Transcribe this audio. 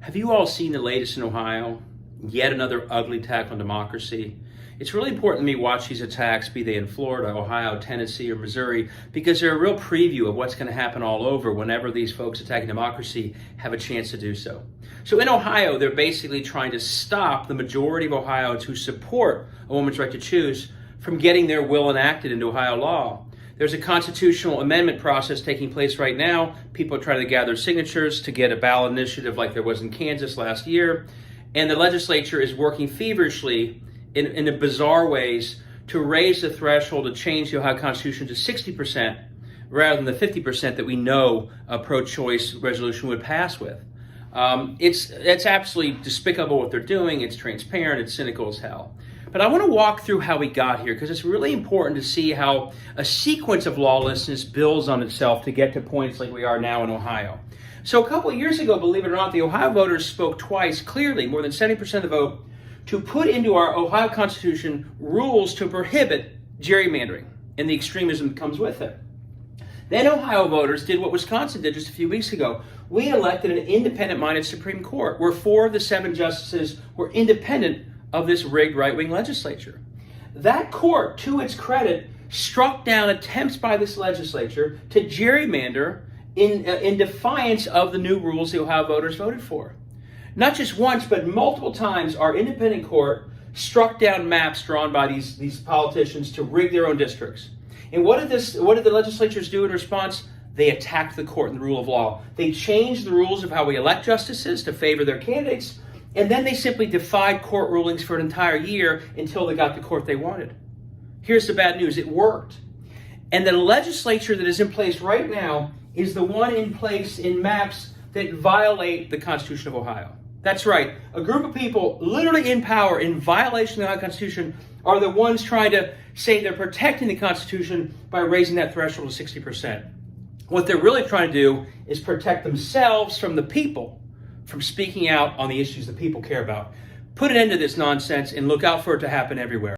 Have you all seen the latest in Ohio? Yet another ugly attack on democracy. It's really important to me to watch these attacks, be they in Florida, Ohio, Tennessee, or Missouri, because they're a real preview of what's going to happen all over whenever these folks attacking democracy have a chance to do so. So in Ohio, they're basically trying to stop the majority of Ohioans who support a woman's right to choose from getting their will enacted into Ohio law. There's a constitutional amendment process taking place right now. People are trying to gather signatures to get a ballot initiative like there was in Kansas last year. And the legislature is working feverishly in bizarre ways to raise the threshold to change the Ohio Constitution to 60% rather than the 50% that we know a pro-choice resolution would pass with. It's absolutely despicable what they're doing. It's transparent. It's cynical as hell. But I want to walk through how we got here because it's really important to see how a sequence of lawlessness builds on itself to get to points like we are now in Ohio. So a couple of years ago, believe it or not, the Ohio voters spoke twice clearly, more than 70% of the vote, to put into our Ohio Constitution rules to prohibit gerrymandering and the extremism that comes with it. Then Ohio voters did what Wisconsin did just a few weeks ago. We elected an independent-minded Supreme Court where 4 of the 7 justices were independent of this rigged right-wing legislature. That court, to its credit, struck down attempts by this legislature to gerrymander in defiance of the new rules the Ohio voters voted for. Not just once, but multiple times, our independent court struck down maps drawn by these politicians to rig their own districts. And what did the legislatures do in response? They attacked the court and the rule of law. They changed the rules of how we elect justices to favor their candidates, and then they simply defied court rulings for an entire year until they got the court they wanted. Here's the bad news. It worked. And the legislature that is in place right now is the one in place in maps that violate the Constitution of Ohio. That's right. A group of people literally in power in violation of the Ohio Constitution are the ones trying to say they're protecting the Constitution by raising that threshold to 60%. What they're really trying to do is protect themselves from the people from speaking out on the issues that people care about. Put an end to this nonsense and look out for it to happen everywhere.